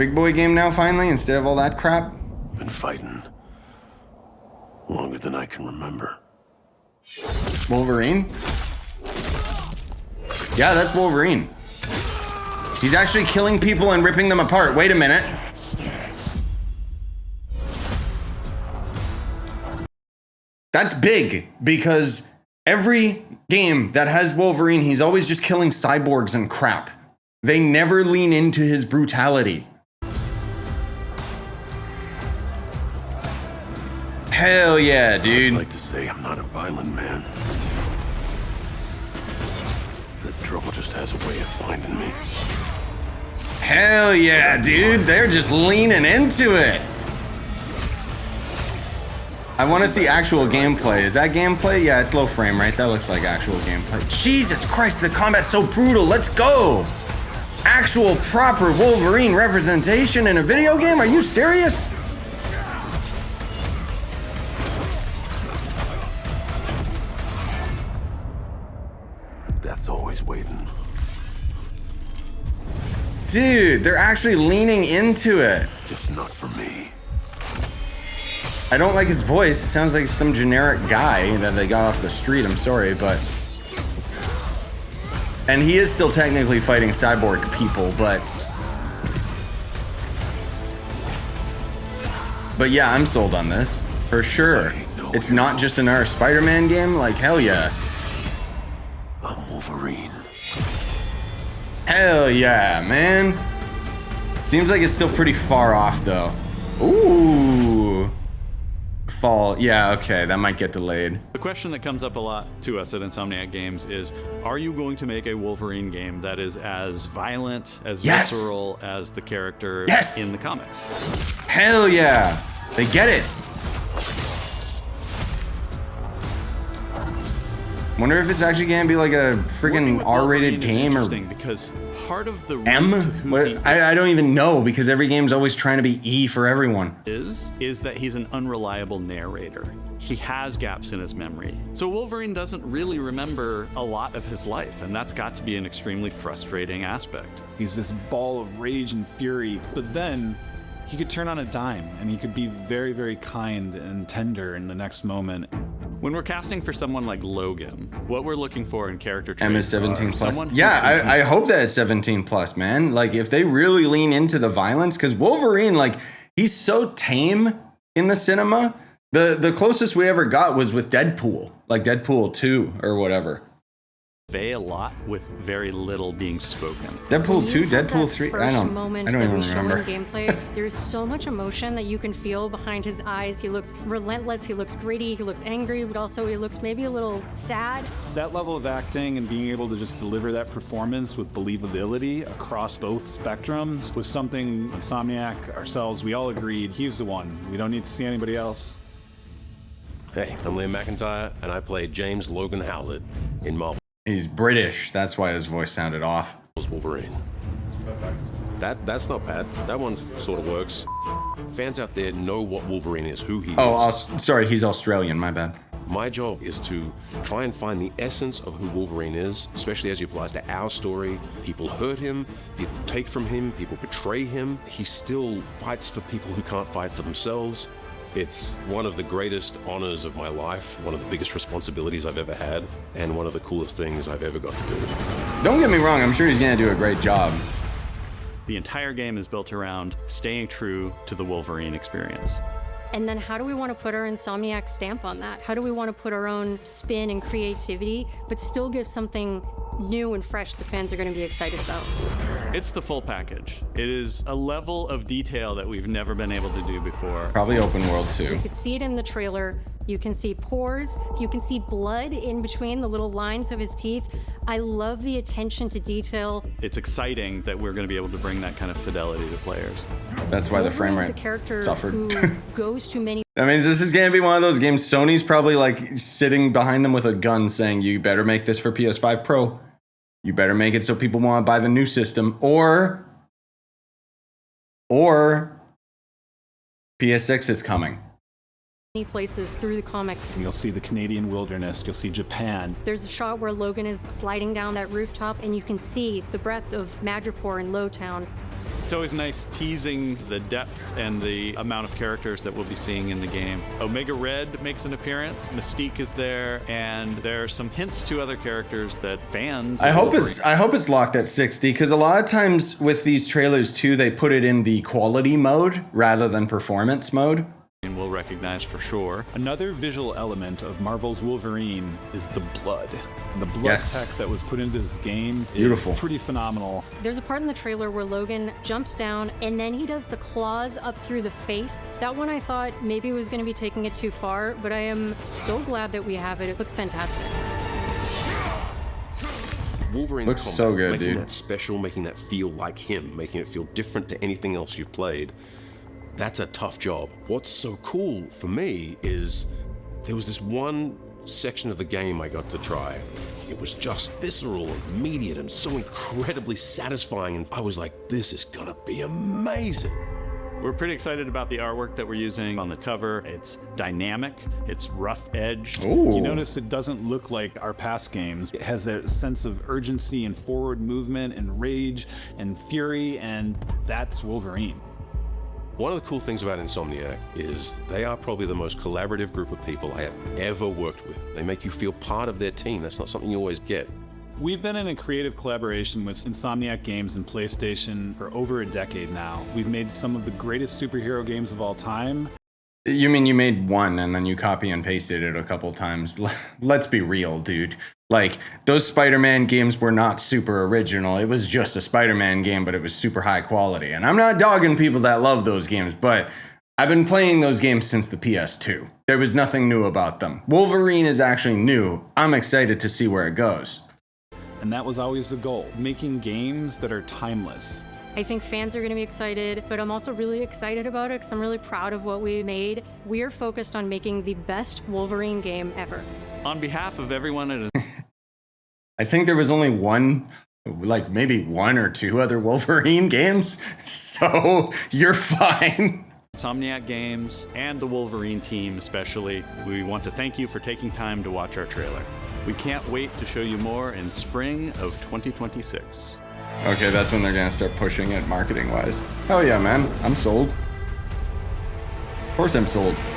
big boy game now finally instead of all that crap? Been fighting longer than I can remember. Wolverine? Yeah, that's Wolverine. He's actually killing people and ripping them apart. Wait a minute. That's big, because every game that has Wolverine, he's always just killing cyborgs and crap. They never lean into his brutality. Hell yeah, dude. I'd like to say I'm not a violent man. The trouble just has a way of finding me. Hell yeah, dude. They're just leaning into it. I want to see actual gameplay. Is that gameplay? Yeah, it's low frame, right? That looks like actual gameplay. Jesus Christ, the combat's so brutal. Let's go. Actual proper Wolverine representation in a video game? Are you serious? Death's always waiting. Dude, they're actually leaning into it. Just not for me. I don't like his voice. It sounds like some generic guy that they got off the street. I'm sorry, but... And he is still technically fighting cyborg people, but... But yeah, I'm sold on this. For sure. It's not just another Spider-Man game? Like, hell yeah. I'm Wolverine. Hell yeah, man. Seems like it's still pretty far off, though. Ooh. Fall. Yeah, okay, that might get delayed. The question that comes up a lot to us at Insomniac Games is, are you going to make a Wolverine game that is as violent, as visceral as the character in the comics? Hell yeah. They get it. Wonder if it's actually gonna be like a freaking R-rated game or because part of the M? I don't even know, because every game's always trying to be E for everyone. Is that he's an unreliable narrator. He has gaps in his memory. So Wolverine doesn't really remember a lot of his life, and that's got to be an extremely frustrating aspect. He's this ball of rage and fury, but then he could turn on a dime and he could be very, very kind and tender in the next moment. When we're casting for someone like Logan, what we're looking for in character traits M is 17 plus. someone Yeah, I hope that it's 17 plus, man. Like, if they really lean into the violence, because Wolverine, like, he's so tame in the cinema. The closest we ever got was with Deadpool, like Deadpool 2 or whatever. convey a lot with very little being spoken. Deadpool 2, Deadpool 3, I don't even remember. Gameplay, there's so much emotion that you can feel behind his eyes. He looks relentless, he looks gritty, he looks angry, but also he looks maybe a little sad. That level of acting and being able to just deliver that performance with believability across both spectrums was something Insomniac, ourselves, we all agreed he's the one. We don't need to see anybody else. Hey, I'm Liam McIntyre, and I play James Logan Howlett in Marvel. He's British, that's why his voice sounded off. Wolverine. That's not bad. That one sort of works. Fans out there know what Wolverine is, who he is. Sorry, he's Australian, my bad. My job is to try and find the essence of who Wolverine is, especially as he applies to our story. People hurt him, people take from him, people betray him. He still fights for people who can't fight for themselves. It's one of the greatest honors of my life, one of the biggest responsibilities I've ever had, and one of the coolest things I've ever got to do. Don't get me wrong, I'm sure he's gonna do a great job. The entire game is built around staying true to the Wolverine experience. And then how do we want to put our Insomniac stamp on that? How do we want to put our own spin and creativity, but still give something new and fresh the fans are going to be excited about? It's the full package. It is a level of detail that we've never been able to do before. Probably open world too. You could see it in the trailer. You can see pores. You can see blood in between the little lines of his teeth. I love the attention to detail. It's exciting that we're going to be able to bring that kind of fidelity to players. That's why the frame rate is a character suffered. who goes to many. That means this is gonna be one of those games. Sony's probably like sitting behind them with a gun saying, you better make this for PS5 Pro. You better make it so people want to buy the new system, or PS6 is coming. Many places through the comics. You'll see the Canadian wilderness, you'll see Japan. There's a shot where Logan is sliding down that rooftop and you can see the breadth of Madripoor in Lowtown. It's always nice teasing the depth and the amount of characters that we'll be seeing in the game. Omega Red makes an appearance, Mystique is there, and there are some hints to other characters that fans. I hope it's locked at 60, because a lot of times with these trailers too, they put it in the quality mode rather than performance mode. And we'll recognize for sure. Another visual element of Marvel's Wolverine is the blood. And the blood Yes. tech that was put into this game Beautiful. is pretty phenomenal. There's a part in the trailer where Logan jumps down and then he does the claws up through the face. That one I thought maybe was going to be taking it too far, but I am so glad that we have it. It looks fantastic. Wolverine's Looks combat, so good, making dude. that special, making that feel like him, making it feel different to anything else you've played. That's a tough job. What's so cool for me is there was this one section of the game I got to try. It was just visceral and immediate and so incredibly satisfying, and I was like, this is gonna be amazing. We're pretty excited about the artwork that we're using on the cover. It's dynamic, it's rough-edged. Ooh. You notice it doesn't look like our past games. It has that sense of urgency and forward movement and rage and fury, and that's Wolverine. One of the cool things about Insomniac is they are probably the most collaborative group of people I have ever worked with. They make you feel part of their team. That's not something you always get. We've been in a creative collaboration with Insomniac Games and PlayStation for over a decade now. We've made some of the greatest superhero games of all time. You mean you made one and then you copy and pasted it a couple times? Let's be real, dude. Like, those Spider-Man games were not super original. It was just a Spider-Man game, but it was super high quality. And I'm not dogging people that love those games, but I've been playing those games since the PS2. There was nothing new about them. Wolverine is actually new. I'm excited to see where it goes. And that was always the goal, making games that are timeless. I think fans are going to be excited, but I'm also really excited about it because I'm really proud of what we made. We are focused on making the best Wolverine game ever. On behalf of everyone at I think there was only one, like maybe one or two other Wolverine games, so you're fine. Insomniac Games and the Wolverine team especially, we want to thank you for taking time to watch our trailer. We can't wait to show you more in spring of 2026. Okay, that's when they're gonna start pushing it marketing-wise. Hell yeah, man. I'm sold. Of course I'm sold.